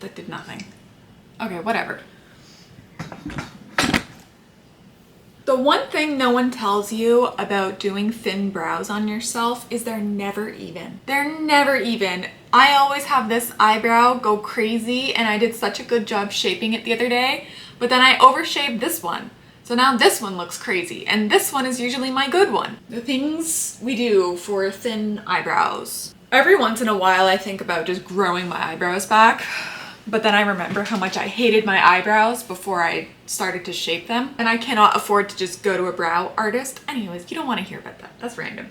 that did nothing. Okay, whatever. The one thing no one tells you about doing thin brows on yourself is they're never even. They're never even. I always have this eyebrow go crazy, and I did such a good job shaping it the other day, but then I overshaped this one. So now this one looks crazy, and this one is usually my good one. The things we do for thin eyebrows. Every once in a while I think about just growing my eyebrows back, but then I remember how much I hated my eyebrows before I started to shape them, and I cannot afford to just go to a brow artist. Anyways, you don't want to hear about that. That's random.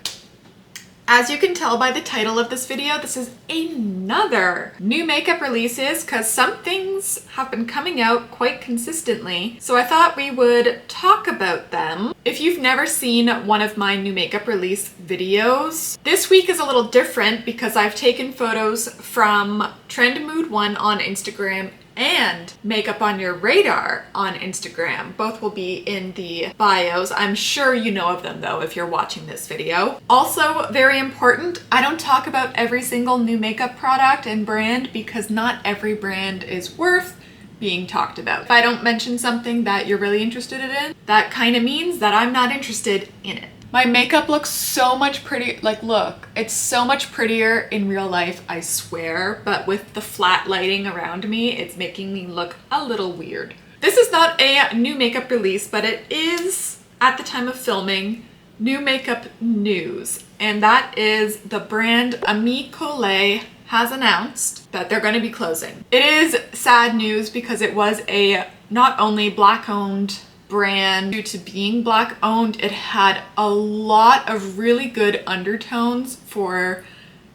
As you can tell by the title of this video, this is another new makeup releases because some things have been coming out quite consistently. So I thought we would talk about them. If you've never seen one of my new makeup release videos, this week is a little different because I've taken photos from Trend Mood 1 on Instagram and Makeup on Your Radar on Instagram. Both will be in the bios. I'm sure you know of them though if you're watching this video. Also, very important, I don't talk about every single new makeup product and brand because not every brand is worth being talked about. If I don't mention something that you're really interested in, that kind of means that I'm not interested in it. My makeup looks so much pretty, like look, it's so much prettier in real life, I swear, but with the flat lighting around me, it's making me look a little weird. This is not a new makeup release, but it is, at the time of filming, new makeup news. And that is the brand Ami Collet has announced that they're going to be closing. It is sad news because it was a not only Black-owned brand. Due to being Black owned, it had a lot of really good undertones for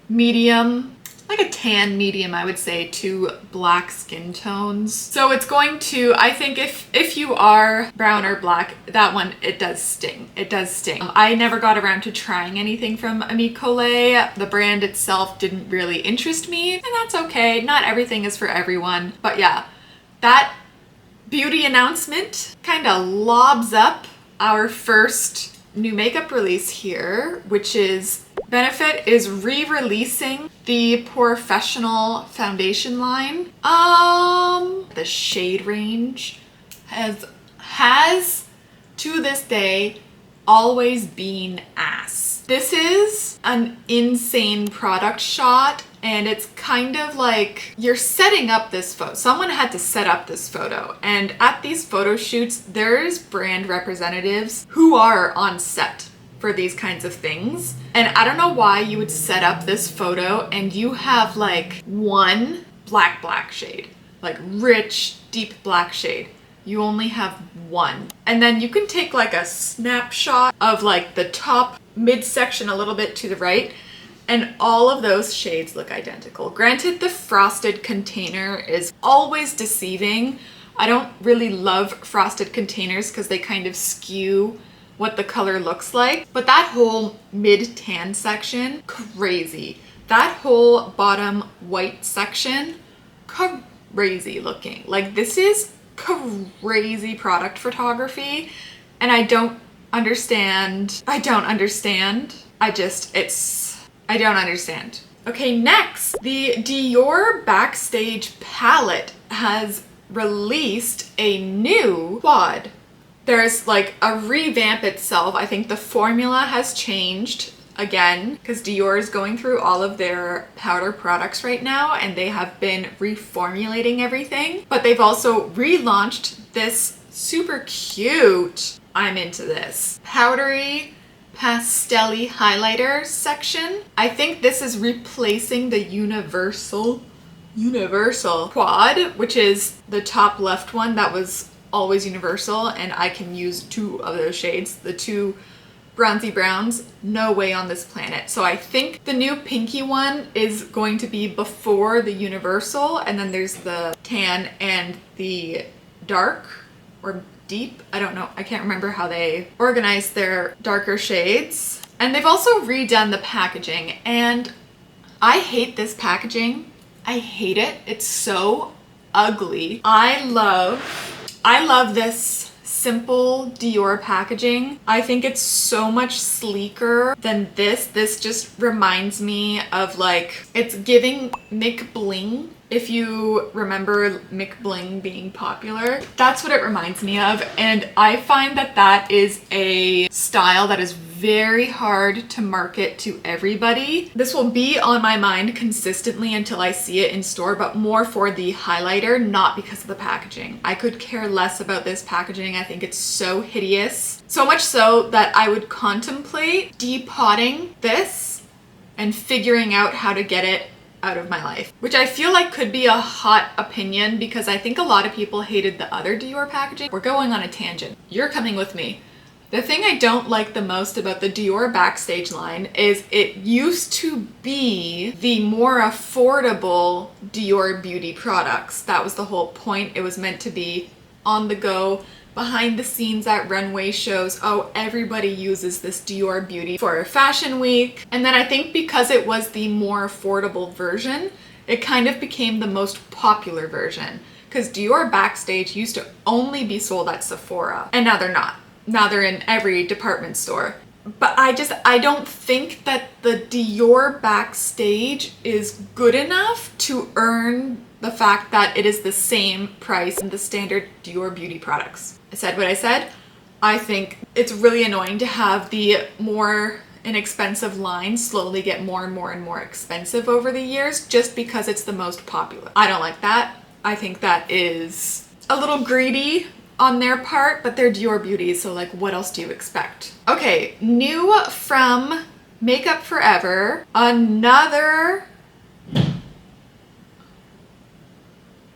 medium, like a tan medium, I would say, to black skin tones. So it's going to, I think if you are brown or black, that one, it does sting. It does sting. I never got around to trying anything from Ami Collet. The brand itself didn't really interest me, and that's okay. Not everything is for everyone. But yeah, that beauty announcement kind of lobs up our first new makeup release here, which is Benefit is re-releasing the Professional foundation line. The shade range has to this day always been ass. This is an insane product shot, and it's kind of like you're setting up this photo. Someone had to set up this photo, and at these photo shoots, there's brand representatives who are on set for these kinds of things. And I don't know why you would set up this photo and you have like one black shade, like rich, deep black shade. You only have one. And then you can take like a snapshot of like the top midsection a little bit to the right, and all of those shades look identical. Granted, the frosted container is always deceiving. I don't really love frosted containers because they kind of skew what the color looks like, but that whole mid-tan section, crazy. That whole bottom white section, crazy looking. Like, this is crazy product photography, and I don't understand. I don't understand. Okay, next, the Dior Backstage palette has released a new quad. There's like a revamp itself. I think the formula has changed again because Dior is going through all of their powder products right now, and they have been reformulating everything. But they've also relaunched this super cute, I'm into this, powdery pastel-y highlighter section. I think this is replacing the universal quad, which is the top left one that was always universal, and I can use two of those shades, the two bronzy browns, no way on this planet. So I think the new pinky one is going to be before the universal, and then there's the tan and the dark or deep. I don't know. I can't remember how they organize their darker shades. And they've also redone the packaging, and I hate this packaging. I hate it. It's so ugly. I love this simple Dior packaging. I think it's so much sleeker than this. This just reminds me of like, it's giving McBling. If you remember McBling being popular, that's what it reminds me of. And I find that that is a style that is very hard to market to everybody. This will be on my mind consistently until I see it in store, but more for the highlighter, not because of the packaging. I could care less about this packaging. I think it's so hideous. So much so that I would contemplate depotting this and figuring out how to get it out of my life, which I feel like could be a hot opinion because I think a lot of people hated the other Dior packaging. We're going on a tangent. You're coming with me. The thing I don't like the most about the Dior Backstage line is it used to be the more affordable Dior beauty products. That was the whole point. It was meant to be on the go, behind the scenes at runway shows. Oh, everybody uses this Dior beauty for fashion week. And then I think because it was the more affordable version, it kind of became the most popular version because Dior Backstage used to only be sold at Sephora and now they're not. Now they're in every department store. But I don't think that the Dior Backstage is good enough to earn the fact that it is the same price as the standard Dior beauty products. I said what I said. I think it's really annoying to have the more inexpensive line slowly get more and more and more expensive over the years just because it's the most popular. I don't like that. I think that is a little greedy on their part, but they're Dior beauties, so like what else do you expect? Okay, new from Makeup Forever, another,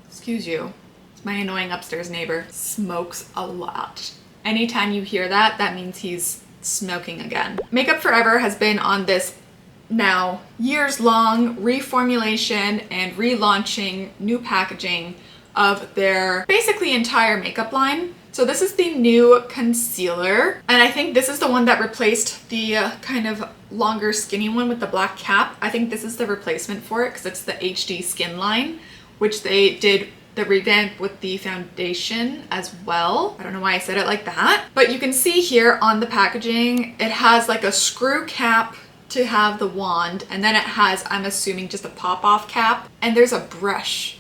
excuse you, it's my annoying upstairs neighbor, smokes a lot. Anytime you hear that, that means he's smoking again. Makeup Forever has been on this now years-long reformulation and relaunching new packaging of their basically entire makeup line. So this is the new concealer, and I think this is the one that replaced the kind of longer skinny one with the black cap. I think this is the replacement for it because it's the HD skin line, which they did the revamp with the foundation as well. I don't know why I said it like that, but you can see here on the packaging, it has like a screw cap to have the wand, and then it has, I'm assuming, just a pop-off cap, and there's a brush,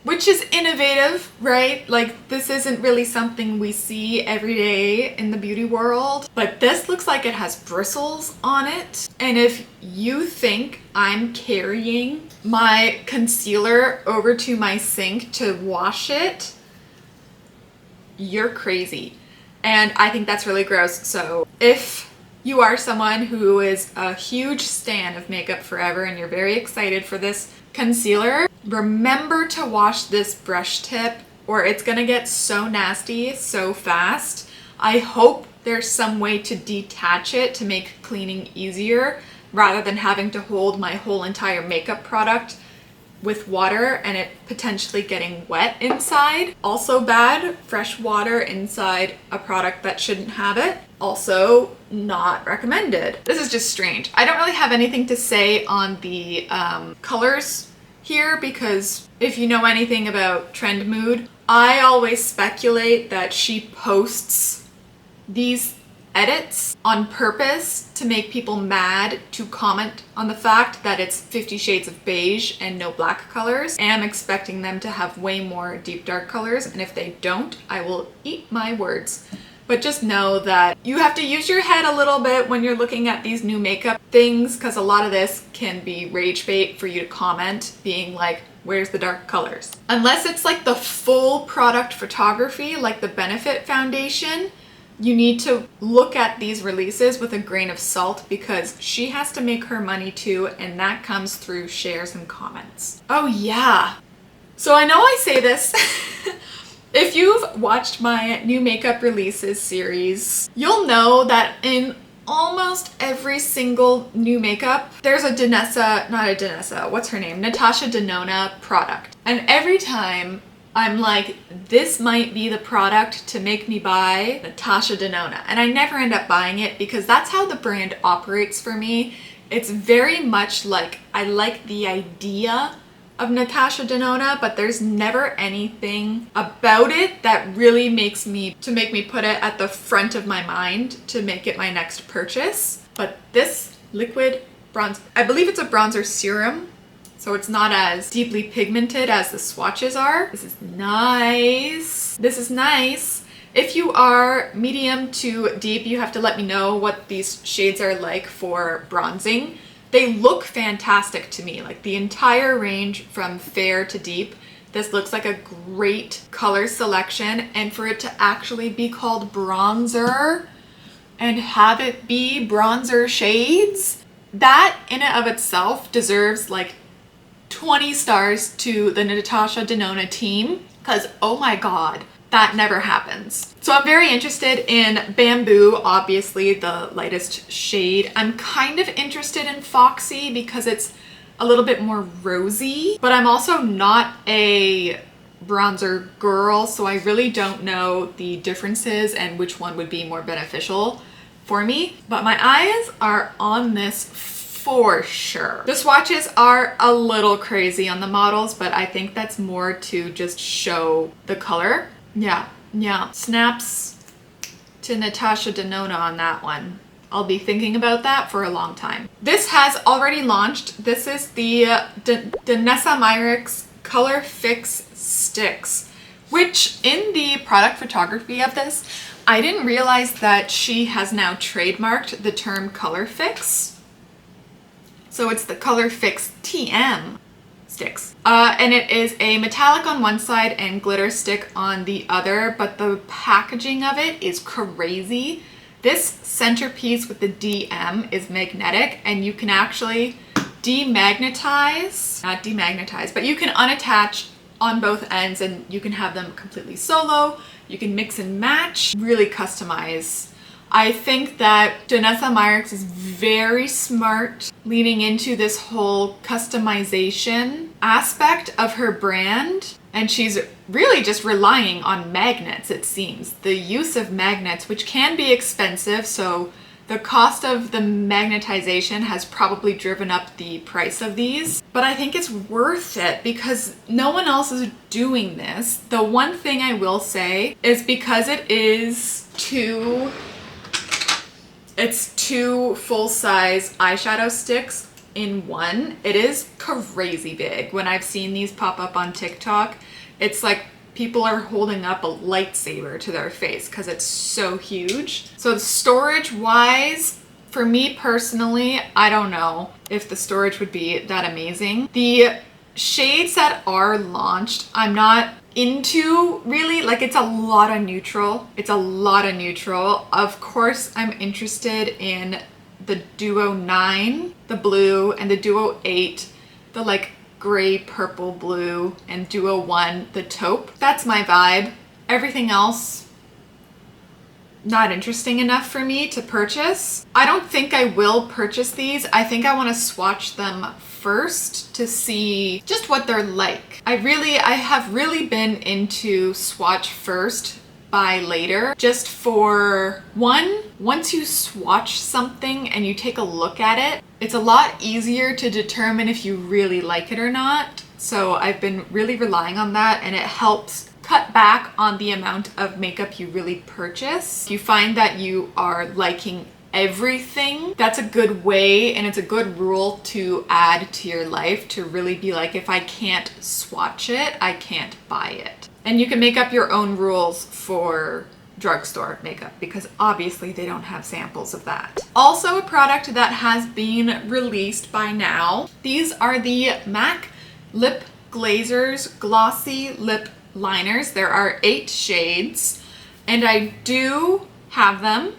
which is innovative, right? Like this isn't really something we see every day in the beauty world, but this looks like it has bristles on it. And if you think I'm carrying my concealer over to my sink to wash it, you're crazy. And I think that's really gross. So if you are someone who is a huge stan of Makeup Forever and you're very excited for this concealer, remember to wash this brush tip or it's gonna get so nasty so fast. I hope there's some way to detach it to make cleaning easier rather than having to hold my whole entire makeup product with water and it potentially getting wet inside. Also bad, fresh water inside a product that shouldn't have it. Also not recommended. This is just strange. I don't really have anything to say on the colors here because if you know anything about Trend Mood, I always speculate that she posts these edits on purpose to make people mad to comment on the fact that it's 50 shades of beige and no black colors. And I'm expecting them to have way more deep dark colors, and if they don't, I will eat my words. But just know that you have to use your head a little bit when you're looking at these new makeup things because a lot of this can be rage bait for you to comment being like, where's the dark colors? Unless it's like the full product photography like the Benefit foundation, you need to look at these releases with a grain of salt because she has to make her money too, and that comes through shares and comments. Oh yeah. So I know I say this. If you've watched my new makeup releases series, you'll know that in almost every single new makeup, there's a what's her name? Natasha Denona product. And every time I'm like, this might be the product to make me buy Natasha Denona. And I never end up buying it because that's how the brand operates for me. It's very much like I like the idea of Natasha Denona, but there's never anything about it that really makes me put it at the front of my mind to make it my next purchase. But this liquid bronze, I believe it's a bronzer serum, so it's not as deeply pigmented as the swatches are. This is nice. This is nice. If you are medium to deep, you have to let me know what these shades are like for bronzing. They look fantastic to me, like the entire range from fair to deep. This looks like a great color selection, and for it to actually be called bronzer and have it be bronzer shades, that in and of itself deserves like 20 stars to the Natasha Denona team, because oh my god, that never happens. So I'm very interested in Bamboo, obviously the lightest shade. I'm kind of interested in Foxy because it's a little bit more rosy, but I'm also not a bronzer girl, so I really don't know the differences and which one would be more beneficial for me. But my eyes are on this for sure. The swatches are a little crazy on the models, but I think that's more to just show the color. Yeah. Snaps to Natasha Denona on that one. I'll be thinking about that for a long time. This has already launched. This is the Danessa Myricks Color Fix Sticks, which in the product photography of this, I didn't realize that she has now trademarked the term Color Fix. So it's the Color Fix TM sticks. And it is a metallic on one side and glitter stick on the other, but the packaging of it is crazy. This centerpiece with the DM is magnetic, and you can actually demagnetize, not demagnetize, but you can unattach on both ends and you can have them completely solo. You can mix and match, really customize. I think that Danessa Myricks is very smart leaning into this whole customization aspect of her brand, and she's really just relying on magnets, it seems. The use of magnets, which can be expensive, so the cost of the magnetization has probably driven up the price of these, but I think it's worth it because no one else is doing this. The one thing I will say is because it's two full-size eyeshadow sticks in one, it is crazy big. When I've seen these pop up on TikTok, it's like people are holding up a lightsaber to their face because it's so huge. So storage wise, for me personally, I don't know if the storage would be that amazing. The shades that are launched, I'm not into really. Like, it's a lot of neutral. It's a lot of neutral. Of course, I'm interested in the Duo 9, the blue, and the Duo 8, the like gray purple blue, and Duo 1, the taupe. That's my vibe. Everything else, not interesting enough for me to purchase. I don't think I will purchase these. I think I want to swatch them first to see just what they're like. I have really been into swatch first, buy later, just for one, once you swatch something and you take a look at it, it's a lot easier to determine if you really like it or not. So I've been really relying on that, and it helps cut back on the amount of makeup you really purchase. If you find that you are liking everything, that's a good way, and it's a good rule to add to your life, to really be like, if I can't swatch it, I can't buy it. And you can make up your own rules for drugstore makeup because obviously they don't have samples of that. Also, a product that has been released by now. These are the MAC Lip Glazers Glossy Lip Liners. There are 8 shades, and I do have them.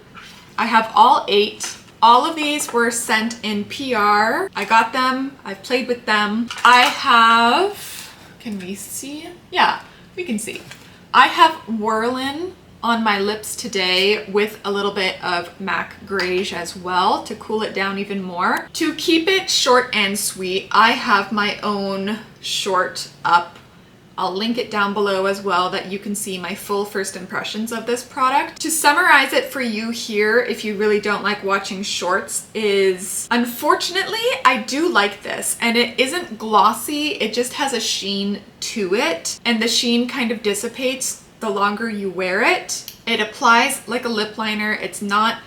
I have all 8. All of these were sent in PR. I got them. I've played with them. I have, can we see? Yeah, we can see. I have Whirlin on my lips today with a little bit of MAC Greige as well to cool it down even more. To keep it short and sweet, I have my own short up I'll link it down below as well that you can see my full first impressions of this product. To summarize it for you here, if you really don't like watching shorts, is unfortunately, I do like this, and it isn't glossy, it just has a sheen to it, and the sheen kind of dissipates the longer you wear it. It applies like a lip liner. It's not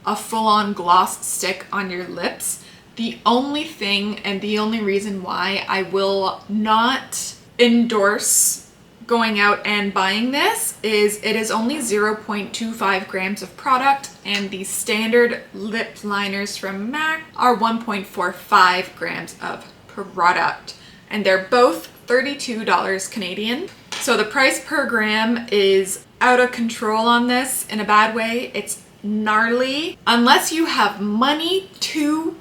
a full-on gloss stick on your lips. The only thing and the only reason why I will not endorse going out and buying this is it is only 0.25 grams of product, and the standard lip liners from MAC are 1.45 grams of product, and they're both $32 Canadian. So the price per gram is out of control on this in a bad way. It's gnarly. Unless you have money to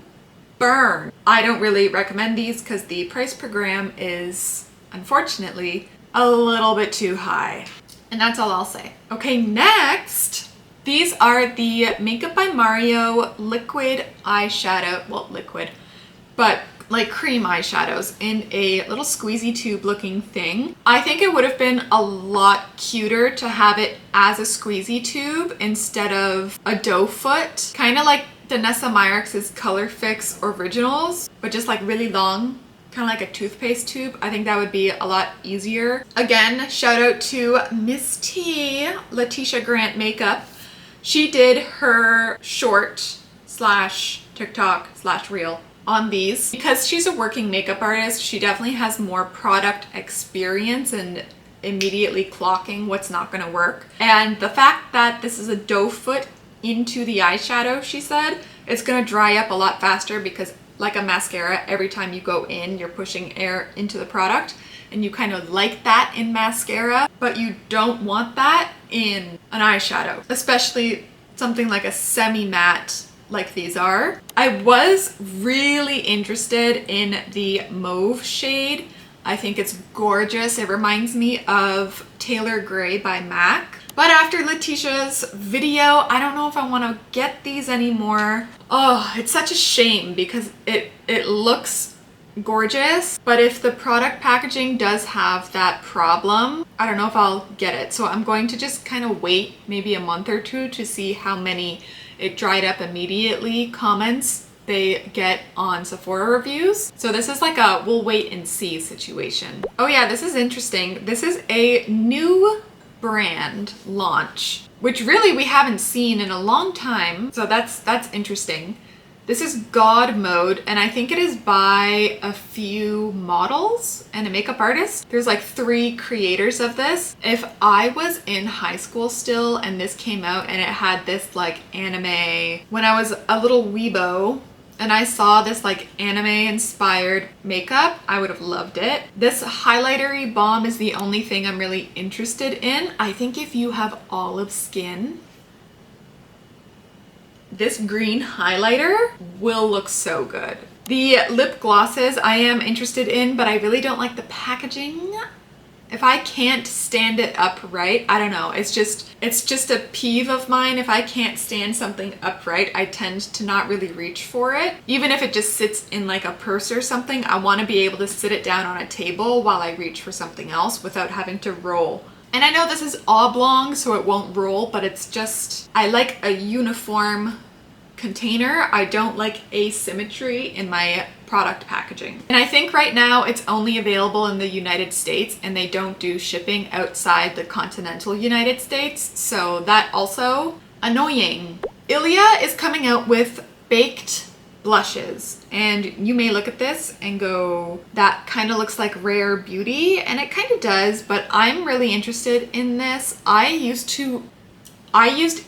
burn, I don't really recommend these because the price per gram is unfortunately a little bit too high. And that's all I'll say. Okay, next, these are the Makeup by Mario liquid eyeshadow, well, liquid, but like cream eyeshadows in a little squeezy tube looking thing. I think it would have been a lot cuter to have it as a squeezy tube instead of a doe foot, kind of like Danessa Myricks' Color Fix Originals, but just like really long, kind of like a toothpaste tube. I think that would be a lot easier. Again, shout out to Miss T, Letitia Grant Makeup. She did her short slash TikTok slash reel on these. Because she's a working makeup artist, she definitely has more product experience and immediately clocking what's not going to work. And the fact that this is a doe foot into the eyeshadow, she said, it's going to dry up a lot faster because like a mascara, every time you go in, you're pushing air into the product, and you kind of like that in mascara, but you don't want that in an eyeshadow, especially something like a semi-matte like these are. I was really interested in the mauve shade. I think it's gorgeous. It reminds me of Taylor Gray by MAC. But after Letitia's video, I don't know if I want to get these anymore. Oh, it's such a shame because it looks gorgeous, but if the product packaging does have that problem, I don't know if I'll get it. So I'm going to just kind of wait maybe a month or two to see how many it dried up immediately comments they get on Sephora reviews. So this is like a we'll wait and see situation. Oh yeah, this is interesting. This is a new brand launch, which really we haven't seen in a long time. So that's interesting. This is God Mode, and I think it is by a few models and a makeup artist. There's like 3 creators of this. If I was in high school still and this came out and it had this like anime, when I was a little weebo and I saw this like anime inspired makeup, I would have loved it. This highlightery balm is the only thing I'm really interested in. I think if you have olive skin, this green highlighter will look so good. The lip glosses I am interested in, but I really don't like the packaging. If I can't stand it upright, I don't know. It's just a peeve of mine. If I can't stand something upright, I tend to not really reach for it. Even if it just sits in like a purse or something, I want to be able to sit it down on a table while I reach for something else without having to roll. And I know this is oblong, so it won't roll, but it's just, I like a uniform container. I don't like asymmetry in my product packaging. And I think right now it's only available in the United States and they don't do shipping outside the continental United States. So that also annoying. Ilia is coming out with baked blushes, and you may look at this and go, that kind of looks like Rare Beauty, and it kind of does, but I'm really interested in this. I used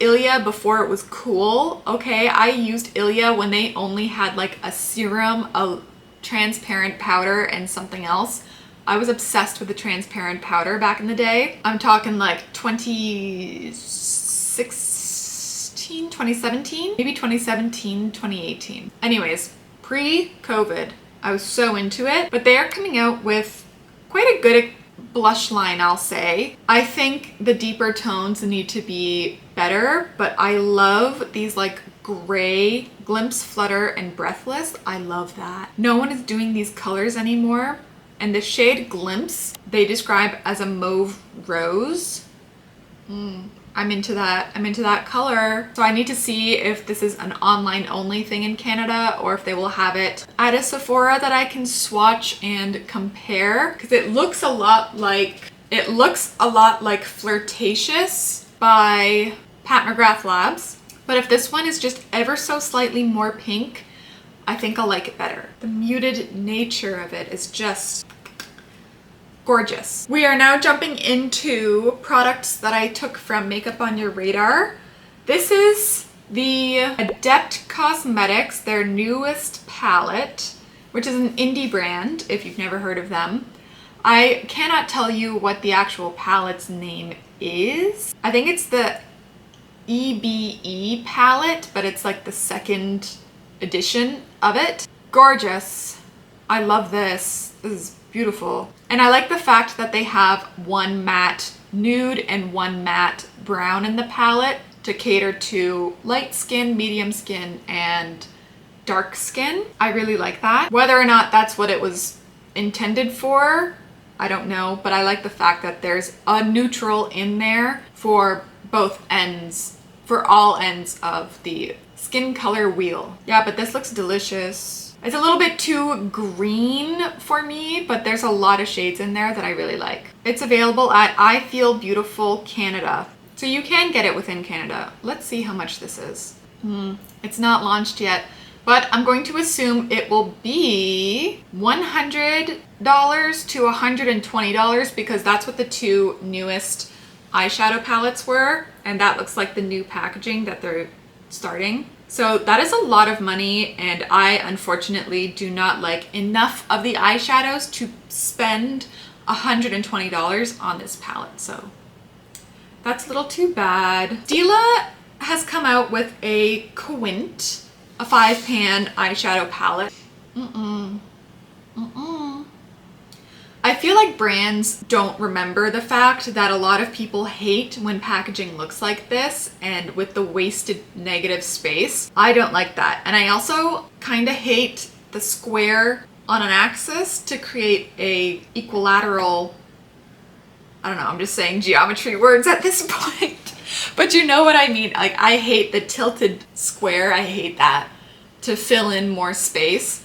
Ilia before it was cool, okay? I used Ilia when they only had like a serum, a transparent powder, and something else. I was obsessed with the transparent powder back in the day. I'm talking like 2017, maybe 2017, 2018. Anyways, pre-COVID, I was so into it, but they are coming out with quite a good blush line, I'll say. I think the deeper tones need to be better, but I love these like gray Glimpse, Flutter, and Breathless. I love that. No one is doing these colors anymore. And the shade Glimpse, they describe as a mauve rose. I'm into that. I'm into that color. So I need to see if this is an online only thing in Canada or if they will have it at a Sephora that I can swatch and compare, because it looks a lot like Flirtatious by Pat McGrath Labs. But if this one is just ever so slightly more pink, I think I'll like it better. The muted nature of it is just gorgeous. We are now jumping into products that I took from Makeup on Your Radar. This is the Adept Cosmetics, their newest palette, which is an indie brand if you've never heard of them. I cannot tell you what the actual palette's name is. I think it's the EBE palette, but it's like the second edition of it. Gorgeous. I love this. This is beautiful. And I like the fact that they have one matte nude and one matte brown in the palette to cater to light skin, medium skin, and dark skin. I really like that. Whether or not that's what it was intended for, I don't know, but I like the fact that there's a neutral in there for both ends, for all ends of the skin color wheel. Yeah, but this looks delicious. It's a little bit too green for me, but there's a lot of shades in there that I really like. It's available at I Feel Beautiful Canada. So you can get it within Canada. Let's see how much this is. It's not launched yet, but I'm going to assume it will be $100 to $120 because that's what the two newest eyeshadow palettes were. And that looks like the new packaging that they're starting. So that is a lot of money, and I unfortunately do not like enough of the eyeshadows to spend $120 on this palette. So that's a little too bad. Stila has come out with a Quint, a 5-pan eyeshadow palette. I feel like brands don't remember the fact that a lot of people hate when packaging looks like this and with the wasted negative space. I don't like that. And I also kind of hate the square on an axis to create a equilateral, I don't know, I'm just saying geometry words at this point. But you know what I mean. Like, I hate the tilted square. I hate that to fill in more space.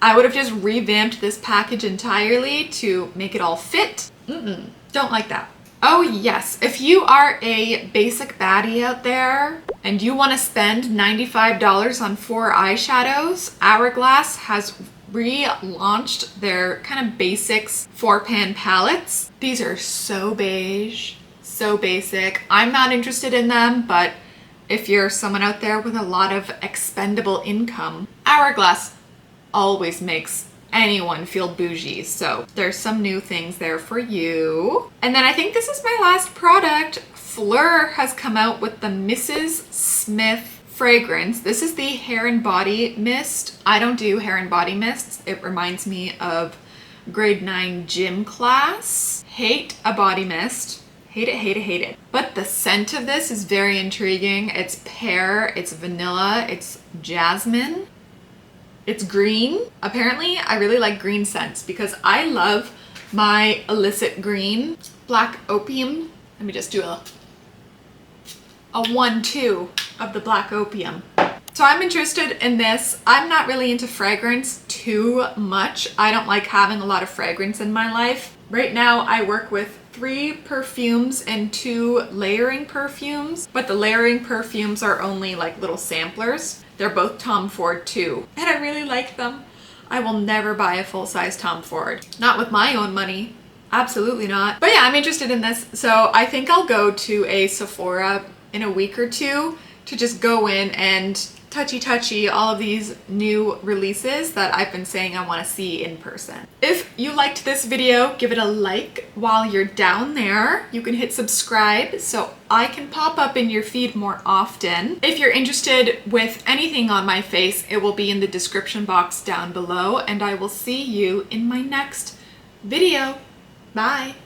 I would have just revamped this package entirely to make it all fit. Don't like that. Oh yes, if you are a basic baddie out there and you want to spend $95 on 4 eyeshadows, Hourglass has relaunched their kind of basics 4-pan palettes. These are so beige, so basic. I'm not interested in them, but if you're someone out there with a lot of expendable income, Hourglass always makes anyone feel bougie. So there's some new things there for you. And then I think this is my last product. Fleur has come out with the Mrs. Smith fragrance. This is the hair and body mist. I don't do hair and body mists. It reminds me of grade 9 gym class. Hate a body mist. Hate it, hate it, hate it. But the scent of this is very intriguing. It's pear, it's vanilla, it's jasmine. It's green. Apparently, I really like green scents because I love my illicit green. Black opium. Let me just do a 1-2 of the black opium. So I'm interested in this. I'm not really into fragrance too much. I don't like having a lot of fragrance in my life. Right now, I work with 3 perfumes and 2 layering perfumes, but the layering perfumes are only like little samplers. They're both Tom Ford too, and I really like them. I will never buy a full-size Tom Ford. Not with my own money. Absolutely not. But yeah, I'm interested in this. So I think I'll go to a Sephora in a week or two to just go in and touchy all of these new releases that I've been saying I want to see in person. If you liked this video, give it a like. While you're down there, you can hit subscribe so I can pop up in your feed more often. If you're interested with anything on my face, it will be in the description box down below, and I will see you in my next video. Bye!